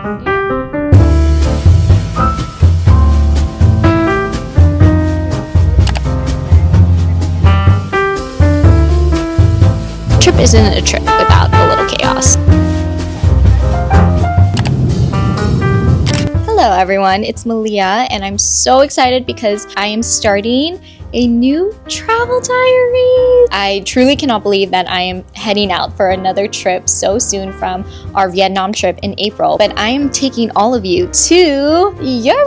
Trip isn't a trip without a little chaos. Hello everyone, it's Malia and I'm so excited because I am starting a new travel diary. I truly cannot believe that I am heading out for another trip so soon from our Vietnam trip in April, but I am taking all of you to Europe!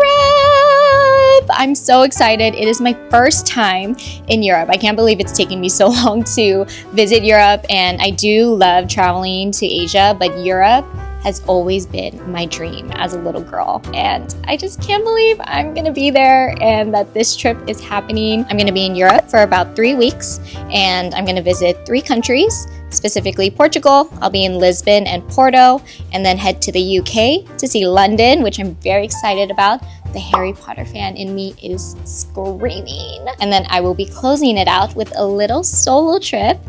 I'm so excited. It is my first time in Europe. I can't believe it's taken me so long to visit Europe, and I do love traveling to Asia, but Europe has always been my dream as a little girl, and I just can't believe I'm gonna be there and that this trip is happening. I'm gonna be in Europe for about 3 weeks, and I'm gonna visit 3 countries, specifically Portugal. I'll be in Lisbon and Porto, and then head to the UK to see London, which I'm very excited about. The Harry Potter fan in me is screaming. And then I will be closing it out with a little solo trip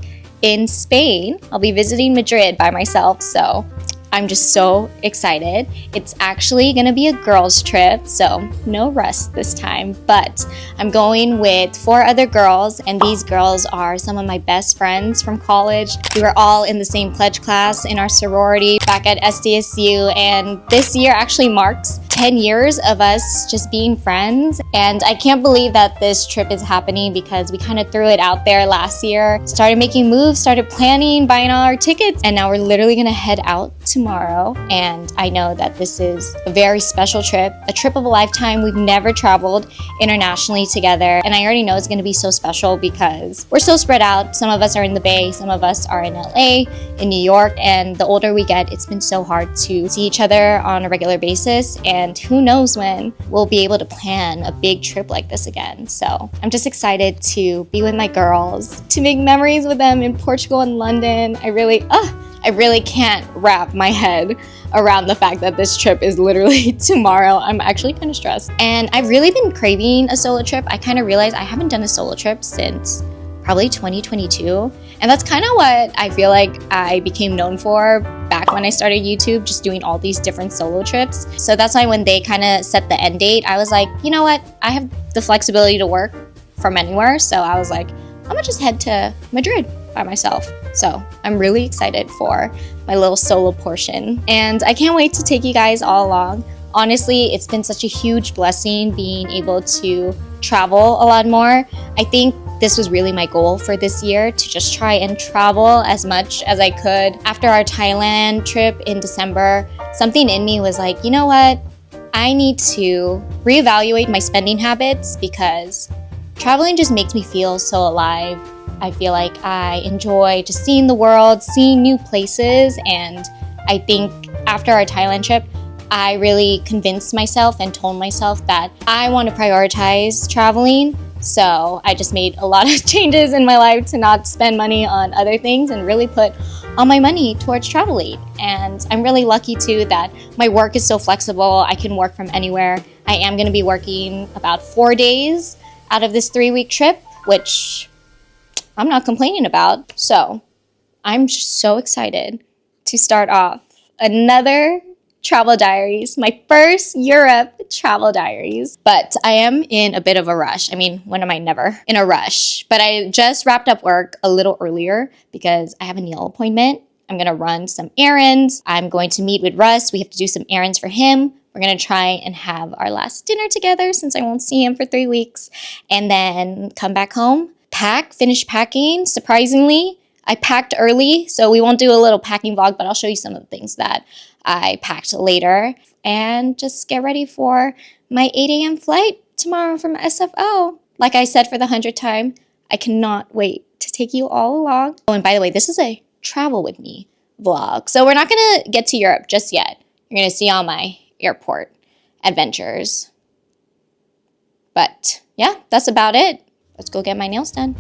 in Spain. I'll be visiting Madrid by myself, so I'm just so excited. It's actually gonna be a girls' trip, so no Russ this time, but I'm going with 4 other girls, and these girls are some of my best friends from college. We were all in the same pledge class in our sorority back at SDSU, and this year actually marks 10 years of us just being friends, and I can't believe that this trip is happening because we kind of threw it out there last year, started making moves, started planning, buying all our tickets, and now we're literally gonna head out tomorrow. And I know that this is a very special trip, a trip of a lifetime. We've never traveled internationally together, and I already know it's gonna be so special because we're so spread out. Some of us are in the Bay, some of us are in LA, in New York, and the older we get, it's been so hard to see each other on a regular basis, and who knows when we'll be able to plan a big trip like this again. So I'm just excited to be with my girls, to make memories with them in Portugal and London. I really can't wrap my head around the fact that this trip is literally tomorrow. I'm actually kind of stressed. And I've really been craving a solo trip. I kind of realized I haven't done a solo trip since probably 2022. And that's kind of what I feel like I became known for back when I started YouTube, just doing all these different solo trips. So that's why when they kind of set the end date, I was like, you know what? I have the flexibility to work from anywhere. So I was like, I'm gonna just head to Madrid by myself. So I'm really excited for my little solo portion, and I can't wait to take you guys all along. Honestly, it's been such a huge blessing being able to travel a lot more. I think this was really my goal for this year, to just try and travel as much as I could. After our Thailand trip in December, something in me was like, you know what? I need to reevaluate my spending habits because traveling just makes me feel so alive. I feel like I enjoy just seeing the world, seeing new places, and I think after our Thailand trip, I really convinced myself and told myself that I want to prioritize traveling. So I just made a lot of changes in my life to not spend money on other things and really put all my money towards traveling. And I'm really lucky too that my work is so flexible. I can work from anywhere. I am going to be working about 4 days out of this 3-week trip, which I'm not complaining about. So I'm just so excited to start off another travel diaries, my first Europe travel diaries. But I am in a bit of a rush. I mean, when am I never in a rush? But I just wrapped up work a little earlier because I have a nail appointment. I'm gonna run some errands. I'm going to meet with Russ. We have to do some errands for him. We're gonna try and have our last dinner together since I won't see him for 3 weeks, and then come back home, finish packing. Surprisingly, I packed early, so we won't do a little packing vlog, but I'll show you some of the things that I packed later, and just get ready for my 8 a.m. flight tomorrow from SFO. Like I said for the 100th time, I cannot wait to take you all along. Oh, and by the way, this is a travel with me vlog, so we're not gonna get to Europe just yet. You're gonna see all my airport adventures. But yeah, that's about it. Let's go get my nails done.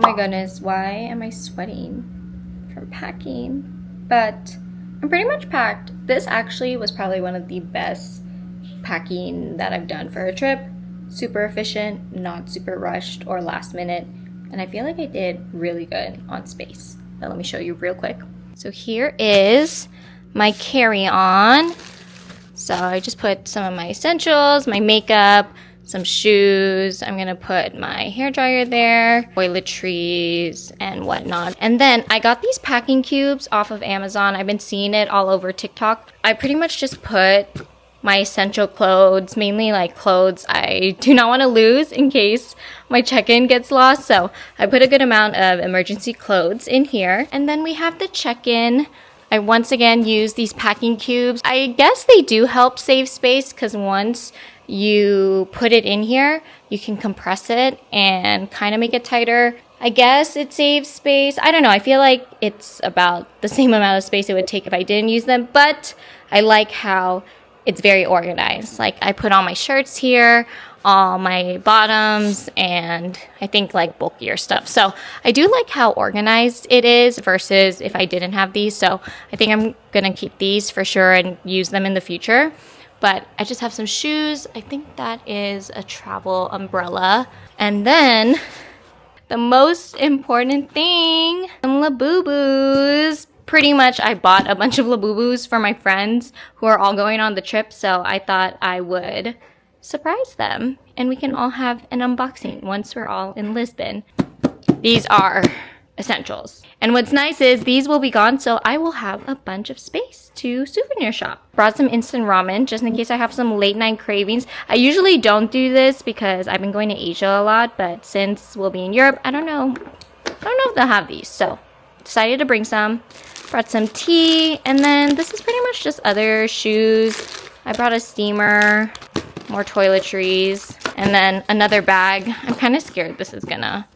my goodness, why am I sweating from packing? But I'm pretty much packed. This actually was probably one of the best packing that I've done for a trip. Super efficient, not super rushed or last minute. And I feel like I did really good on space. Now let me show you real quick. So here is my carry-on. So I just put some of my essentials, my makeup, some shoes. I'm gonna put my hairdryer there, toiletries and whatnot. And then I got these packing cubes off of Amazon. I've been seeing it all over TikTok. I pretty much just put my essential clothes, mainly like clothes I do not want to lose in case my check-in gets lost. So I put a good amount of emergency clothes in here. And then we have the check-in. I once again use these packing cubes. I guess they do help save space because once you put it in here, you can compress it and kind of make it tighter. I guess it saves space. I don't know. I feel like it's about the same amount of space it would take if I didn't use them, but I like how it's very organized. Like I put all my shirts here, all my bottoms, and I think like bulkier stuff. So I do like how organized it is versus if I didn't have these. So I think I'm gonna keep these for sure and use them in the future. But I just have some shoes. I think that is a travel umbrella. And then the most important thing, some Labubus. Pretty much I bought a bunch of Labubus for my friends who are all going on the trip, so I thought I would surprise them and we can all have an unboxing once we're all in Lisbon. These are essentials. And what's nice is these will be gone, so I will have a bunch of space to souvenir shop. Brought some instant ramen just in case I have some late night cravings. I usually don't do this because I've been going to Asia a lot, but since we'll be in Europe, I don't know if they'll have these, so decided to bring some. Brought some tea, and then this is pretty much just other shoes. I brought a steamer, more toiletries, and then another bag. I'm kind of scared this is gonna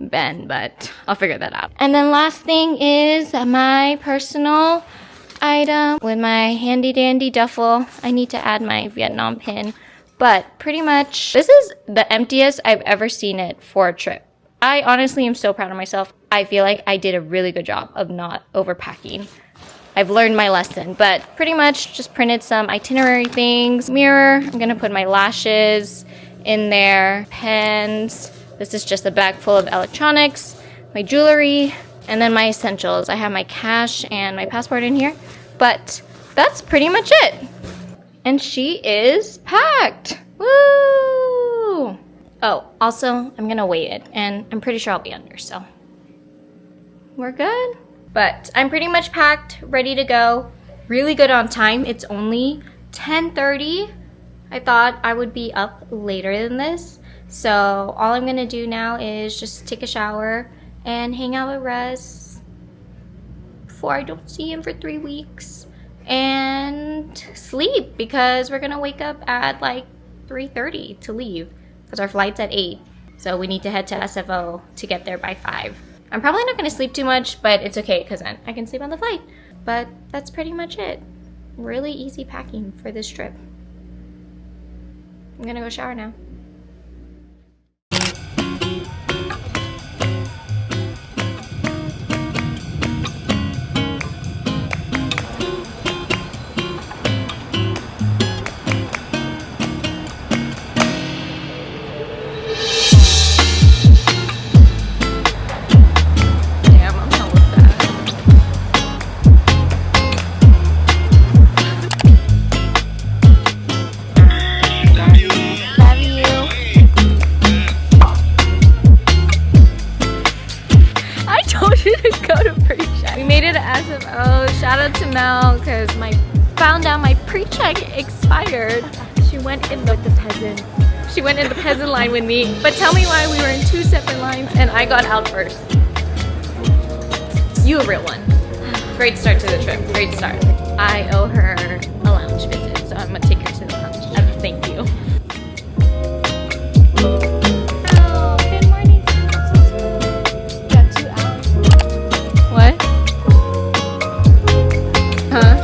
bend, but I'll figure that out. And then last thing is my personal item with my handy dandy duffel. I need to add my Vietnam pin, but pretty much this is the emptiest I've ever seen it for a trip. I honestly am so proud of myself. I feel like I did a really good job of not overpacking. I've learned my lesson, but pretty much just printed some itinerary things. Mirror, I'm gonna put my lashes in there, pens. This is just a bag full of electronics, my jewelry, and then my essentials. I have my cash and my passport in here, but that's pretty much it. And she is packed. Woo! Oh, also, I'm gonna weigh it, and I'm pretty sure I'll be under, so we're good. But I'm pretty much packed, ready to go. Really good on time. It's only 10:30. I thought I would be up later than this. So all I'm gonna do now is just take a shower and hang out with Russ before I don't see him for 3 weeks. And sleep, because we're gonna wake up at like 3:30 to leave. Because our flight's at 8, so we need to head to SFO to get there by 5. I'm probably not going to sleep too much, but it's okay because I can sleep on the flight. But that's pretty much it. Really easy packing for this trip. I'm going to go shower now. Shout out to Mel because found out my pre-check expired. She went in the peasant. She went in the peasant line with me. But tell me why we were in 2 separate lines and I got out first. You a real one. Great start to the trip. Great start. I owe her a lounge visit, so I'm gonna take her to the lounge as a thank you. Oh, good morning. You have 2 hours. What? Huh?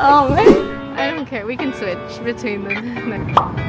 Oh man, I don't care. We can switch between the.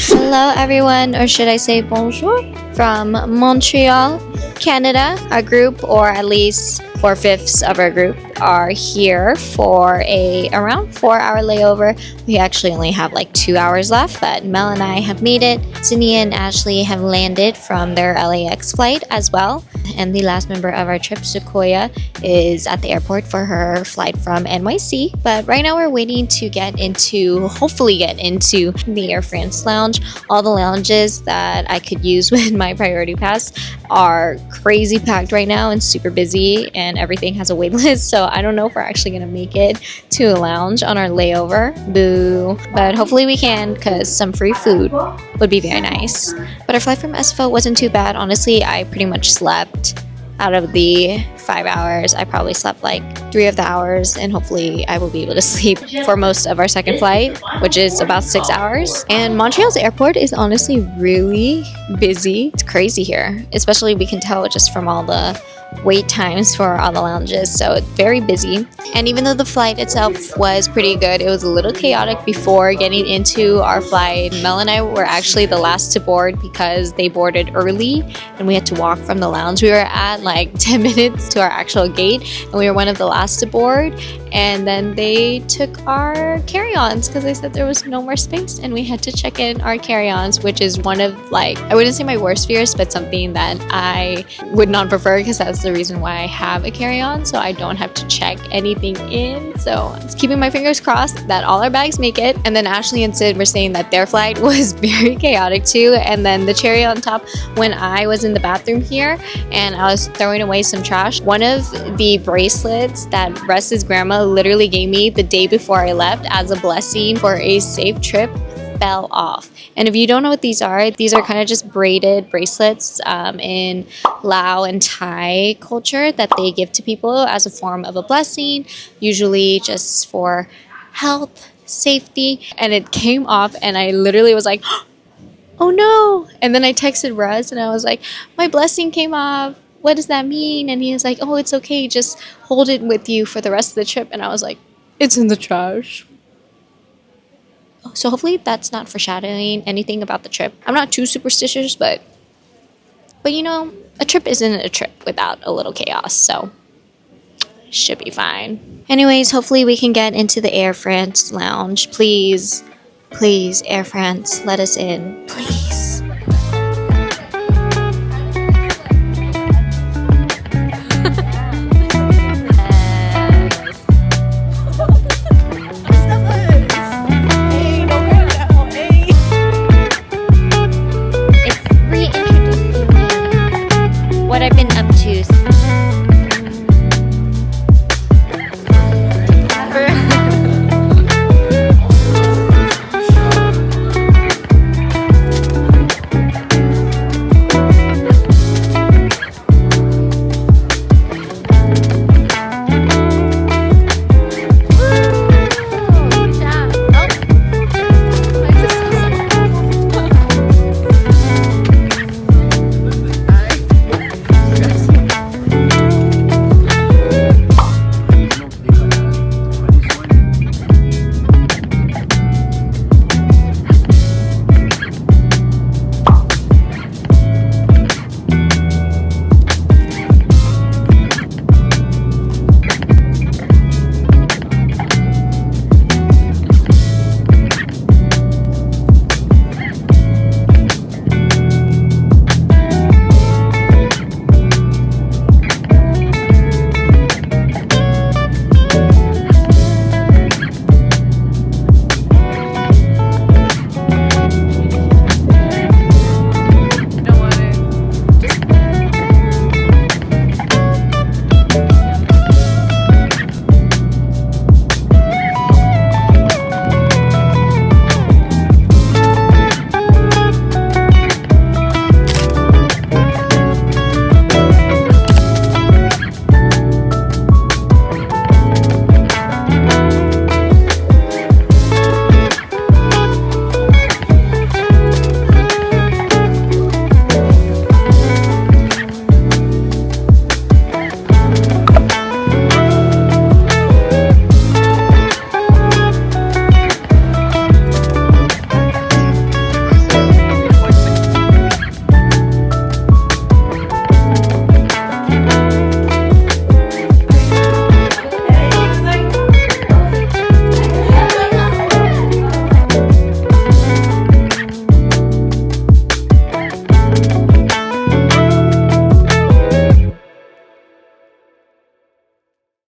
Hello everyone, or should I say bonjour, from Montreal, Canada. Our group, or at least 4/5 of our group, are here for a around 4-hour layover. We actually only have like 2 hours left, but Mel and I have made it. Sydney and Ashley have landed from their LAX flight as well. And the last member of our trip, Sequoia, is at the airport for her flight from NYC. But right now we're waiting to hopefully get into the Air France lounge. All the lounges that I could use with my priority pass are crazy packed right now and super busy, and everything has a wait list. So I don't know if we're actually gonna make it to a lounge on our layover. Boo. But hopefully we can, because some free food would be very nice. But our flight from SFO wasn't too bad. Honestly, I pretty much slept. Out of the 5 hours, I probably slept like 3 of the hours, and hopefully I will be able to sleep for most of our second flight, which is about 6 hours. And Montreal's airport is honestly really busy. It's crazy here, especially we can tell just from all the wait times for all the lounges, so it's very busy. And even though the flight itself was pretty good, it was a little chaotic before getting into our flight. Mel and I were actually the last to board because they boarded early and we had to walk from the lounge. We were at like 10 minutes to our actual gate and we were one of the last to board, and then they took our carry-ons because they said there was no more space and we had to check in our carry-ons, which is one of, like, I wouldn't say my worst fears, but something that I would not prefer, because that's the reason why I have a carry-on, so I don't have to check anything in. So I'm just keeping my fingers crossed that all our bags make it. And then Ashley and Sid were saying that their flight was very chaotic too. And then the cherry on top, when I was in the bathroom here and I was throwing away some trash, one of the bracelets that Russ's grandma literally gave me the day before I left as a blessing for a safe trip fell off. And if you don't know what these are kind of just braided bracelets in Lao and Thai culture that they give to people as a form of a blessing, usually just for health, safety. And it came off and I literally was like, oh no. And then I texted Russ and I was like, my blessing came off. What does that mean? And he was like, oh, it's okay, just hold it with you for the rest of the trip. And I was like, it's in the trash. So hopefully that's not foreshadowing anything about the trip. I'm not too superstitious, but you know, a trip isn't a trip without a little chaos, so should be fine. Anyways, hopefully we can get into the Air France lounge. Please, Air France, let us in, please.